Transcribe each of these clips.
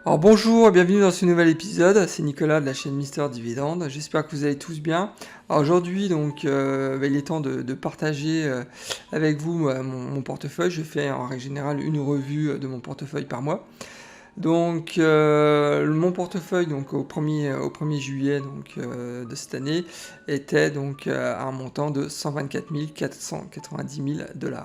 Alors bonjour et bienvenue dans ce nouvel épisode, c'est Nicolas de la chaîne Mister Dividende, j'espère que vous allez tous bien. Alors aujourd'hui donc il est temps de partager avec vous mon portefeuille, je fais en règle générale une revue de mon portefeuille par mois. Donc mon portefeuille donc au 1er juillet de cette année était donc à un montant de 124 490 000 $.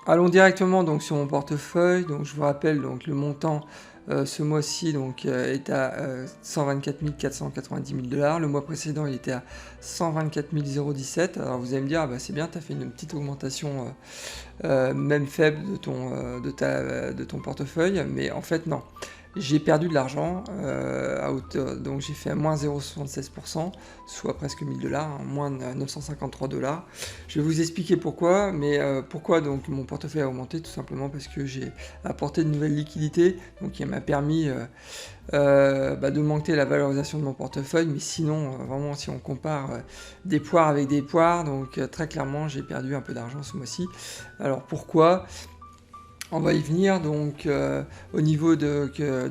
Allons directement donc sur mon portefeuille. Donc je vous rappelle donc le montant ce mois-ci est à 124 490 000 $. Le mois précédent il était à 124 017. Alors vous allez me dire ah bah c'est bien, tu as fait une petite augmentation même faible de ton portefeuille, mais en fait non. J'ai perdu de l'argent à hauteur, donc j'ai fait moins 0,76%, soit presque 1000 $, moins 953 $. Je vais vous expliquer pourquoi, mais pourquoi donc mon portefeuille a augmenté, tout simplement parce que j'ai apporté de nouvelles liquidités, donc qui m'a permis d'augmenter la valorisation de mon portefeuille, mais sinon, vraiment, si on compare des poires avec des poires, donc très clairement, j'ai perdu un peu d'argent ce mois-ci. Alors pourquoi ? On va y venir donc au niveau de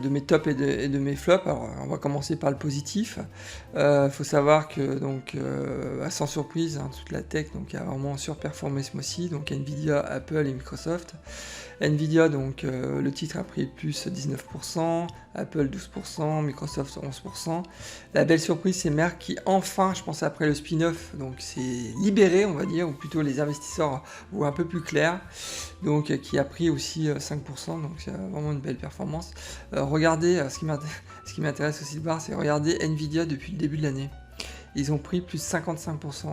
mes tops et de mes flops. Alors on va commencer par le positif. Faut savoir que donc sans surprise, hein, toute la tech donc a vraiment surperformé ce mois-ci. Donc Nvidia, Apple et Microsoft. Nvidia donc le titre a pris plus 19%, Apple 12%, Microsoft 11%. La belle surprise c'est Merck qui enfin, je pense après le spin-off, donc s'est libéré on va dire, ou plutôt les investisseurs voient un peu plus clair. Donc qui a pris aussi 5%, donc c'est vraiment une belle performance. Regardez, ce qui m'intéresse aussi de voir, c'est regarder Nvidia depuis le début de l'année. Ils ont pris plus 55%.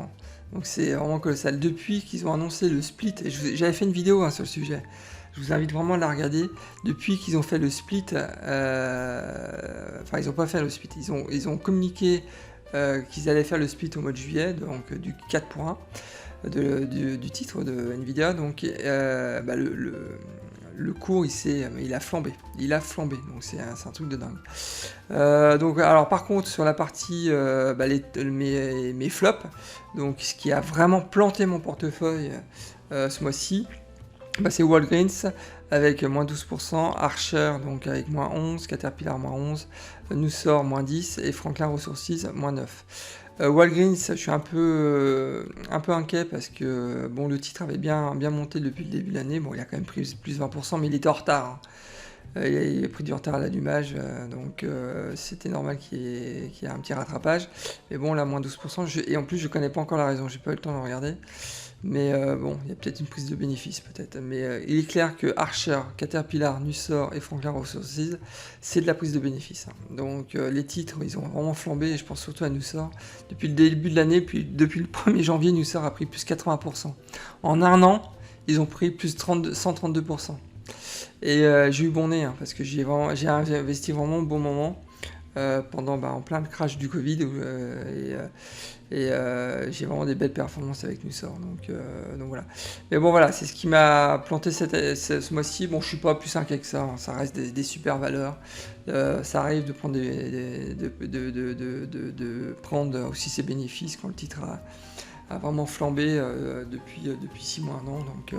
Donc c'est vraiment colossal. Depuis qu'ils ont annoncé le split, et j'avais fait une vidéo sur le sujet, je vous invite vraiment à la regarder. Depuis qu'ils ont fait le split, enfin ils n'ont pas fait le split, ils ont communiqué qu'ils allaient faire le split au mois de juillet, donc du 4 pour 1. Du titre de Nvidia, donc le cours il a flambé, donc c'est un truc de dingue. Donc alors par contre sur la partie mes flops, donc ce qui a vraiment planté mon portefeuille ce mois-ci, c'est Walgreens avec moins 12%, Archer donc avec moins 11, Caterpillar moins 11, Nucor moins 10 et Franklin Resources moins 9. Walgreens, je suis un peu inquiet parce que bon, le titre avait bien monté depuis le début de l'année. Bon, il a quand même pris plus 20%, mais il était en retard. Il a pris du retard à l'allumage, donc c'était normal qu'il y ait un petit rattrapage. Mais bon, là, moins 12%, et en plus, je connais pas encore la raison, j'ai pas eu le temps de regarder. Mais bon, il y a peut-être une prise de bénéfice, peut-être. Mais il est clair que Archer, Caterpillar, Nucor et Franklin Resources, c'est de la prise de bénéfice. Donc les titres, ils ont vraiment flambé, et je pense surtout à Nucor. Depuis le début de l'année, puis depuis le 1er janvier, Nucor a pris plus 80%. En un an, ils ont pris plus 132%. Et j'ai eu bon nez, parce que j'ai investi vraiment au bon moment. En plein crash du Covid j'ai vraiment des belles performances avec Nucor, donc voilà. Mais bon voilà, c'est ce qui m'a planté ce mois-ci. Bon, je suis pas plus inquiet que ça, hein. Ça reste des super valeurs. Ça arrive de prendre de prendre aussi ses bénéfices quand le titre a vraiment flambé depuis 6 mois, non, donc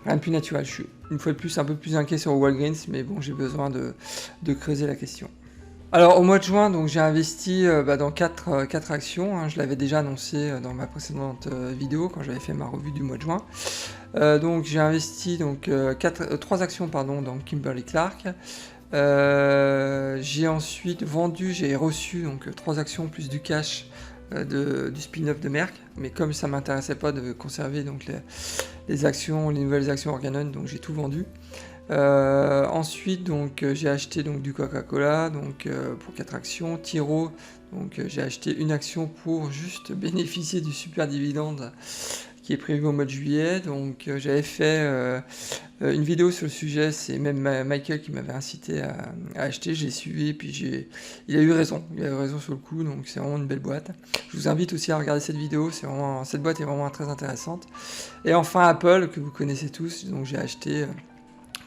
rien de plus naturel. Je suis une fois de plus un peu plus inquiet sur Walgreens, mais bon, j'ai besoin de creuser la question. Alors au mois de juin, donc j'ai investi dans 4 actions, hein. Je l'avais déjà annoncé dans ma précédente vidéo quand j'avais fait ma revue du mois de juin. Donc j'ai investi 3 actions dans Kimberly-Clark. J'ai ensuite j'ai reçu donc 3 actions plus du cash du spin-off de Merck, mais comme ça m'intéressait pas de conserver donc les nouvelles actions Organon, donc j'ai tout vendu. Ensuite j'ai acheté du Coca-Cola pour 4 actions, Tiro, j'ai acheté une action pour juste bénéficier du super dividende qui est prévu au mois de juillet. J'avais fait une vidéo sur le sujet, c'est même Michael qui m'avait incité à acheter, j'ai suivi, puis il a eu raison sur le coup, donc c'est vraiment une belle boîte. Je vous invite aussi à regarder cette vidéo, cette boîte est vraiment très intéressante. Et enfin Apple, que vous connaissez tous, donc j'ai acheté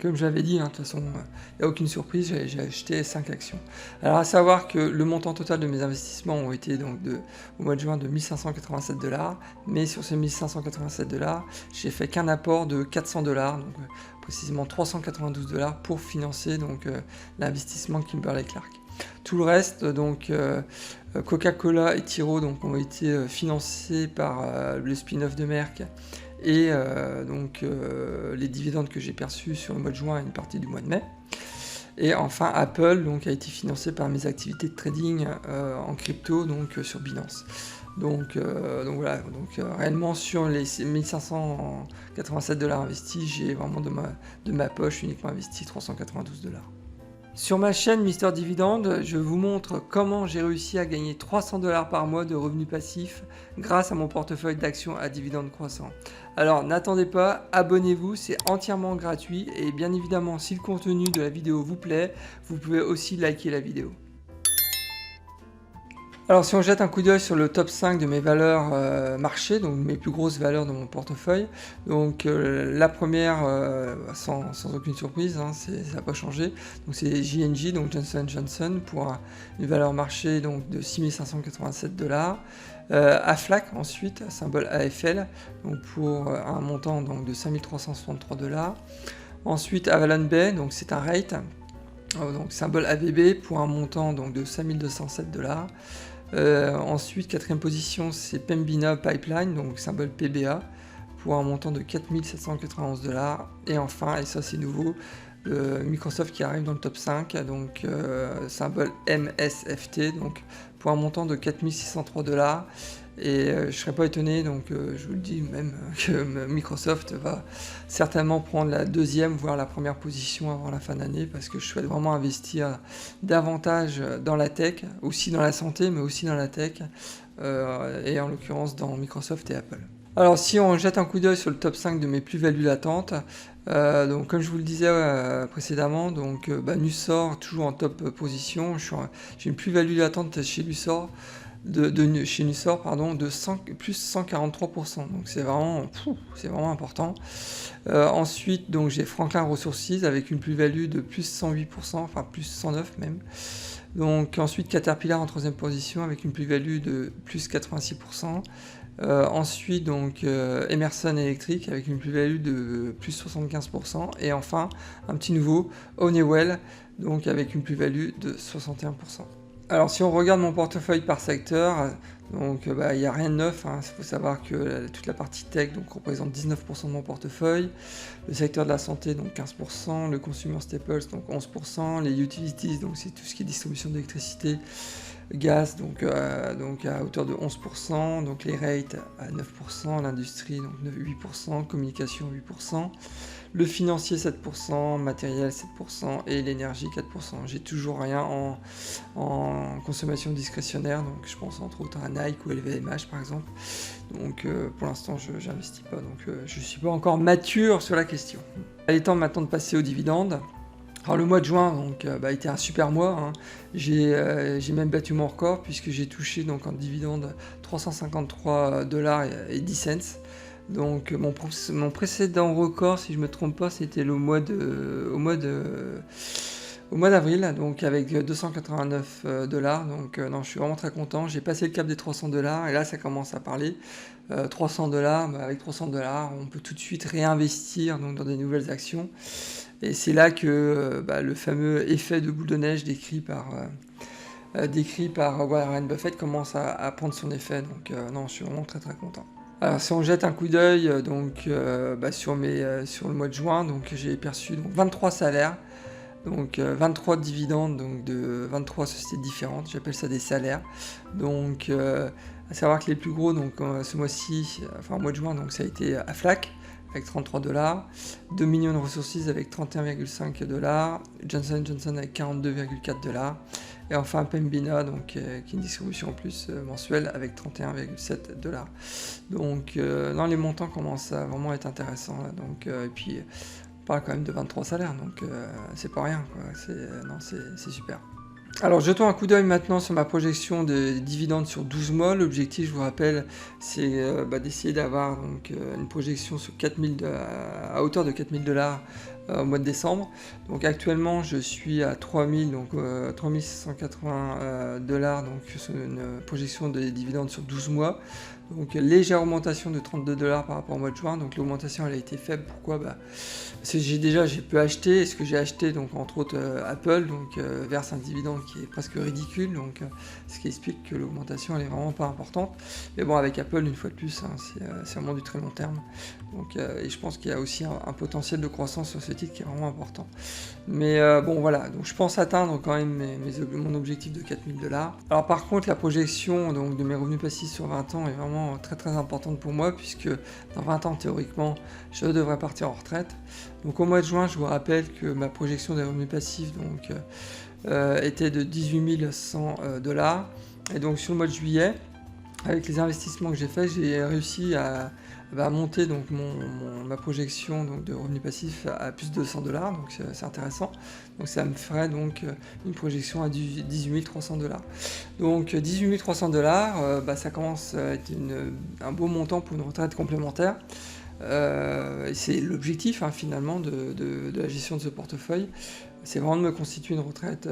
Comme j'avais dit, hein, de toute façon, il n'y a aucune surprise, j'ai acheté 5 actions. Alors à savoir que le montant total de mes investissements ont été donc au mois de juin de 1587 $, mais sur ces 1587 $, j'ai fait qu'un apport de 400 $, donc précisément 392 $ pour financer donc l'investissement Kimberly-Clark. Tout le reste, donc Coca-Cola et Tiro, donc ont été financés par le spin-off de Merck et donc les dividendes que j'ai perçus sur le mois de juin et une partie du mois de mai. Et enfin Apple donc a été financé par mes activités de trading en crypto donc sur Binance. Donc voilà, donc réellement sur les 1587 $ investis, j'ai vraiment de ma poche uniquement investi 392 $. Sur ma chaîne Mister Dividende, je vous montre comment j'ai réussi à gagner 300 $ par mois de revenus passifs grâce à mon portefeuille d'actions à dividendes croissants. Alors n'attendez pas, abonnez-vous, c'est entièrement gratuit et bien évidemment si le contenu de la vidéo vous plaît, vous pouvez aussi liker la vidéo. Alors si on jette un coup d'œil sur le top 5 de mes valeurs marché, donc mes plus grosses valeurs de mon portefeuille, donc la première, sans aucune surprise, hein, ça n'a pas changé, donc c'est J&J, donc Johnson & Johnson, pour une valeur marché donc, de 6587 $. Aflac ensuite, symbole AFL, donc pour un montant donc, de 5363 $. Ensuite Avalon Bay, donc c'est un rate, donc symbole AVB pour un montant donc, de 5207 $. Ensuite, quatrième position, c'est Pembina Pipeline, donc symbole PBA, pour un montant de 4791 $. Et enfin, et ça c'est nouveau, Microsoft qui arrive dans le top 5, donc symbole MSFT, donc pour un montant de 4603 $. Et je ne serais pas étonné, donc je vous le dis même, que Microsoft va certainement prendre la deuxième, voire la première position avant la fin d'année, parce que je souhaite vraiment investir davantage dans la tech, aussi dans la santé, mais aussi dans la tech, et en l'occurrence dans Microsoft et Apple. Alors si on jette un coup d'œil sur le top 5 de mes plus-values latentes, donc comme je vous le disais précédemment, donc Nussor toujours en top position, j'ai une plus-value latente chez Nussor, chez Nussor de plus 143%, donc c'est vraiment important. Ensuite donc j'ai Franklin Resources avec une plus-value de plus 108%, enfin plus 109 même. Donc ensuite Caterpillar en troisième position avec une plus-value de plus 86%. Ensuite donc Emerson Electric avec une plus-value de plus 75%. Et enfin un petit nouveau, Honeywell, donc avec une plus-value de 61%. Alors si on regarde mon portefeuille par secteur, donc il n'y a rien de neuf, hein. Il faut savoir que toute la partie tech donc, représente 19% de mon portefeuille, le secteur de la santé donc 15%, le consumer staples donc 11%, les utilities donc c'est tout ce qui est distribution d'électricité, gaz donc à hauteur de 11%, donc les rates à 9%, l'industrie donc 8%, communication 8%, le financier 7%, matériel 7% et l'énergie 4%. J'ai toujours rien en consommation discrétionnaire, donc je pense entre autres à Nike ou LVMH par exemple. Donc pour l'instant je n'investis pas, donc je ne suis pas encore mature sur la question. Il est temps maintenant de passer aux dividendes. Alors le mois de juin donc, était un super mois, hein. J'ai même battu mon record puisque j'ai touché donc en dividende 353 $ et 10 cents. Donc mon précédent record, si je me trompe pas, c'était au mois d'avril, donc avec 289 $. Donc non, je suis vraiment très content. J'ai passé le cap des 300 $ et là ça commence à parler. 300 $, avec 300 $, on peut tout de suite réinvestir donc, dans des nouvelles actions. Et c'est là que le fameux effet de boule de neige décrit par Warren Buffett commence à prendre son effet. Donc non, je suis vraiment très très content. Alors si on jette un coup d'œil sur le mois de juin, donc j'ai perçu donc 23 salaires, donc 23 dividendes donc de 23 sociétés différentes, j'appelle ça des salaires. Donc à savoir que les plus gros donc ce mois-ci, enfin au mois de juin, donc ça a été Aflac avec 33 $, Dominion Resources avec 31,5 $, Johnson & Johnson avec 42,4 $, et enfin Pembina, donc, qui est une distribution en plus mensuelle avec 31,7 $. Donc dans les montants commencent à vraiment être intéressants. Là, donc, et puis on parle quand même de 23 salaires, donc c'est pas rien, quoi. C'est super. Alors jetons un coup d'œil maintenant sur ma projection des dividendes sur 12 mois. L'objectif, je vous rappelle, c'est d'essayer d'avoir donc, une projection sur à hauteur de 4000 $ au mois de décembre. Donc actuellement je suis à 3680 $, donc sur une projection de dividendes sur 12 mois. Donc légère augmentation de 32 $ par rapport au mois de juin. Donc l'augmentation elle a été faible. Pourquoi? Parce que j'ai pu acheter, et ce que j'ai acheté, donc entre autres Apple, donc verse un dividende qui est presque ridicule, donc ce qui explique que l'augmentation elle est vraiment pas importante. Mais bon, avec Apple, une fois de plus, hein, c'est vraiment du très long terme. Donc, et je pense qu'il y a aussi un potentiel de croissance sur ce titre qui est vraiment important. Mais bon voilà, donc je pense atteindre quand même mon objectif de 4000 $. Alors par contre, la projection donc, de mes revenus passifs sur 20 ans est vraiment très très importante pour moi, puisque dans 20 ans, théoriquement, je devrais partir en retraite. Donc au mois de juin, je vous rappelle que ma projection des revenus passifs donc, était de 18 100 $. Et donc sur le mois de juillet, avec les investissements que j'ai faits, j'ai réussi à monter donc ma projection donc, de revenus passifs à plus de 200 $, donc c'est intéressant. Donc ça me ferait donc une projection à 18 300 $. Donc 18 300 $, ça commence à être un beau montant pour une retraite complémentaire. C'est l'objectif hein, finalement de la gestion de ce portefeuille, c'est vraiment de me constituer une retraite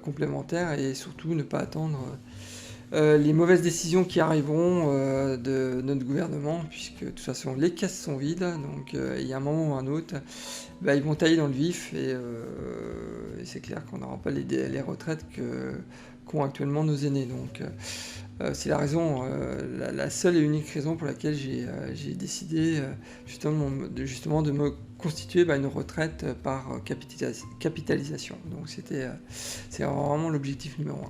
complémentaire et surtout ne pas attendre les mauvaises décisions qui arriveront de notre gouvernement, puisque de toute façon les caisses sont vides, donc il y a un moment ou un autre, ils vont tailler dans le vif et c'est clair qu'on n'aura pas les retraites qu'ont actuellement nos aînés. Donc c'est la raison, la seule et unique raison pour laquelle j'ai décidé justement de me constituer une retraite par capitalisation. Donc c'est vraiment l'objectif numéro 1.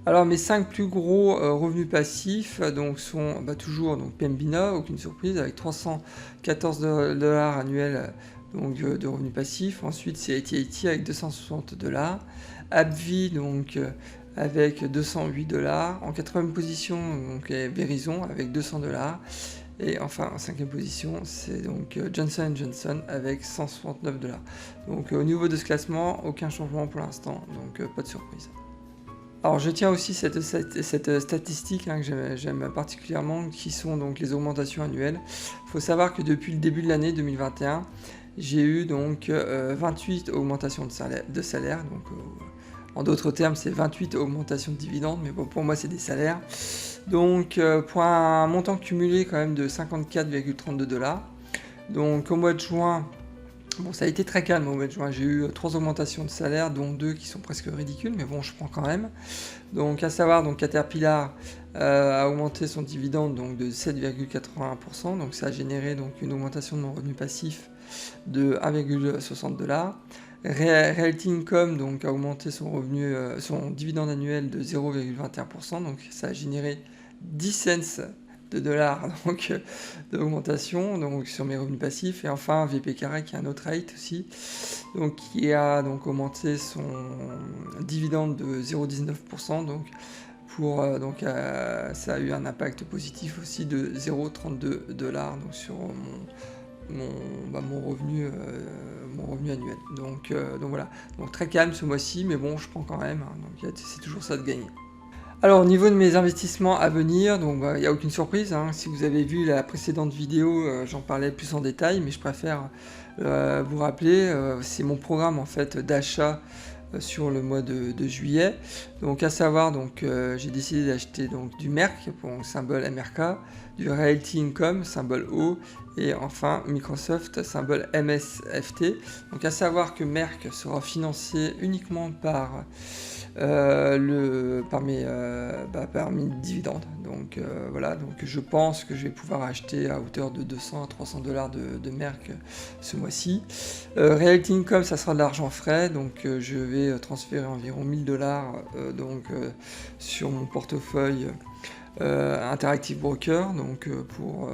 Alors mes 5 plus gros revenus passifs donc, sont toujours donc, Pembina, aucune surprise, avec 314 $ annuels donc, de revenus passifs. Ensuite c'est AT&T avec 260 $. AbbVie donc avec 208 $. En 4e position donc Verizon avec 200 $. Et enfin en 5e position c'est donc Johnson & Johnson avec 169 $. Donc au niveau de ce classement, aucun changement pour l'instant, donc pas de surprise. Alors je tiens aussi cette statistique hein, que j'aime particulièrement, qui sont donc les augmentations annuelles. Il faut savoir que depuis le début de l'année 2021, j'ai eu donc 28 augmentations de salaire. Donc, en d'autres termes, c'est 28 augmentations de dividendes, mais bon, pour moi c'est des salaires. Donc pour un montant cumulé quand même de 54,32 $. Donc au mois de juin, bon, ça a été très calme au mois de juin, j'ai eu 3 augmentations de salaire, dont 2 qui sont presque ridicules, mais bon, je prends quand même. Donc à savoir, donc Caterpillar a augmenté son dividende donc, de 7,81%, donc ça a généré donc, une augmentation de mon revenu passif de 1,60 $. Realty Income donc, a augmenté son dividende annuel de 0,21%, donc ça a généré 10 cents de dollars donc d'augmentation donc sur mes revenus passifs. Et enfin VP Carré qui est un autre rate aussi, donc qui a donc augmenté son dividende de 0,19%, donc ça a eu un impact positif aussi de 0,32 $, donc sur mon revenu annuel. Donc voilà, donc très calme ce mois-ci, mais bon je prends quand même, hein, donc c'est toujours ça de gagner. Alors au niveau de mes investissements à venir, donc il n'y a aucune surprise, hein. Si vous avez vu la précédente vidéo, j'en parlais plus en détail, mais je préfère vous rappeler, c'est mon programme en fait d'achat sur le mois de juillet. Donc à savoir, donc j'ai décidé d'acheter donc du Merck pour symbole MRK, du Realty Income symbole O, et enfin Microsoft symbole MSFT. Donc à savoir que Merck sera financé uniquement par mes dividendes. Donc voilà, donc je pense que je vais pouvoir acheter à hauteur de 200 à 300 $ de Merck ce mois-ci. Realty Income, ça sera de l'argent frais, donc je vais transférer environ 1000 $ donc sur mon portefeuille Interactive Broker, donc pour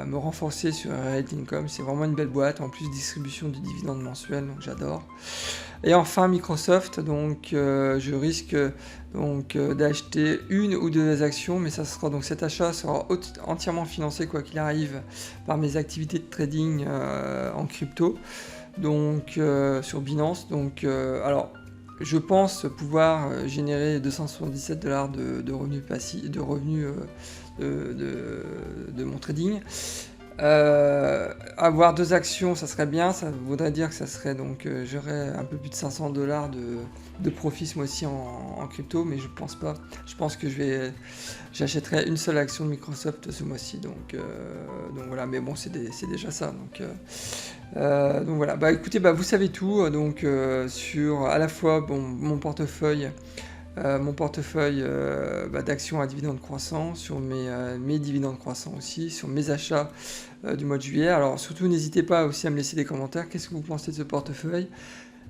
me renforcer sur Realty Income. C'est vraiment une belle boîte, en plus distribution du dividende mensuel, donc j'adore. Et enfin Microsoft, donc je risque donc d'acheter 1 ou 2 actions, mais ça sera donc cet achat sera entièrement financé quoi qu'il arrive par mes activités de trading en crypto, donc sur Binance. Donc alors je pense pouvoir générer 277 $ de revenus passifs, de revenus de mon trading. avoir 2 actions, ça serait bien. Ça voudrait dire que ça serait donc j'aurais un peu plus de 500 $ de profit ce mois-ci en crypto, mais je pense pas. Je pense que j'achèterai une seule action de Microsoft ce mois-ci, donc voilà. Mais bon, c'est déjà ça. Donc voilà. Bah écoutez, bah vous savez tout. Donc sur à la fois mon portefeuille d'actions à dividendes croissants, sur mes dividendes croissants aussi, sur mes achats du mois de juillet. Alors surtout n'hésitez pas aussi à me laisser des commentaires. Qu'est-ce que vous pensez de ce portefeuille?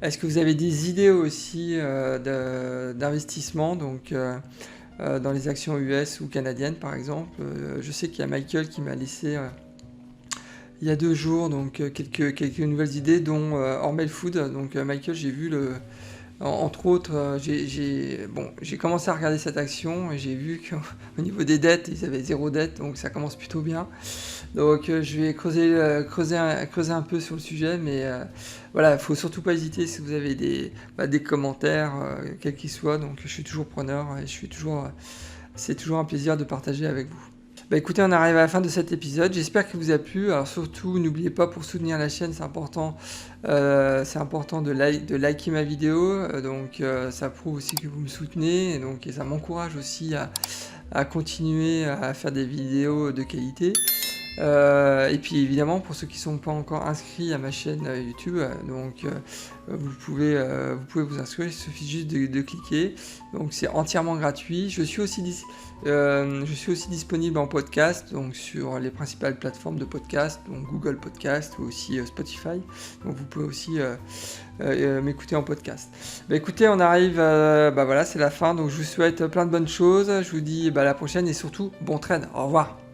Est-ce que vous avez des idées aussi d'investissement dans les actions US ou canadiennes par exemple? Je sais qu'il y a Michael qui m'a laissé il y a 2 jours donc quelques nouvelles idées, dont Hormel Food. Donc Michael, j'ai vu entre autres, j'ai commencé à regarder cette action et j'ai vu qu'au niveau des dettes, ils avaient 0 dette, donc ça commence plutôt bien. Donc je vais creuser un peu sur le sujet, mais voilà, il ne faut surtout pas hésiter si vous avez des commentaires, quels qu'ils soient. Donc je suis toujours preneur et c'est toujours un plaisir de partager avec vous. Bah écoutez, on arrive à la fin de cet épisode, j'espère qu'il vous a plu. Alors surtout, n'oubliez pas, pour soutenir la chaîne, c'est important de liker ma vidéo, ça prouve aussi que vous me soutenez, et ça m'encourage aussi à continuer à faire des vidéos de qualité. Et puis évidemment, pour ceux qui ne sont pas encore inscrits à ma chaîne YouTube, vous pouvez vous inscrire, il suffit juste de cliquer. Donc c'est entièrement gratuit. Je suis aussi disponible en podcast, donc sur les principales plateformes de podcast, donc Google Podcast ou aussi Spotify. Donc vous pouvez aussi m'écouter en podcast. Bah écoutez, on arrive, voilà, c'est la fin. Donc je vous souhaite plein de bonnes choses. Je vous dis à la prochaine et surtout bon trade. Au revoir.